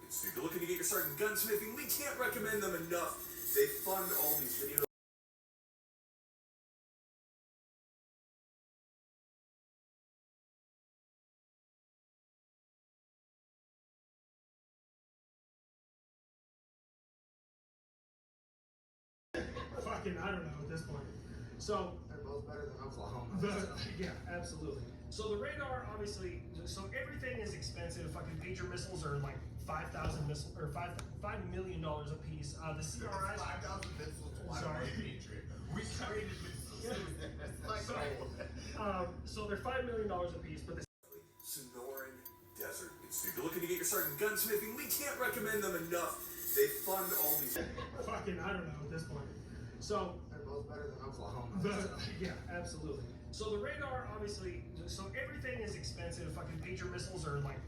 So if you're looking to get your start in gunsmithing, we can't recommend them enough. They fund all these videos. Fucking, I don't know at this point. So they're both better than Oklahoma. Yeah, absolutely. So the radar, obviously, so everything is expensive. Fucking Patriot missiles are like 5,000 missiles or $5 million a piece. The CRI 5,000 missiles. Sorry. Patriot. We carried so they're $5 million a piece, but the Sonoran Desert. So if you're looking to get your start in gunsmithing, we can't recommend them enough. They fund all these. Fucking, I don't know at this point. So they're both better than Oklahoma. Yeah, absolutely. So the radar, obviously, so everything is expensive. Fucking Patriot missiles are like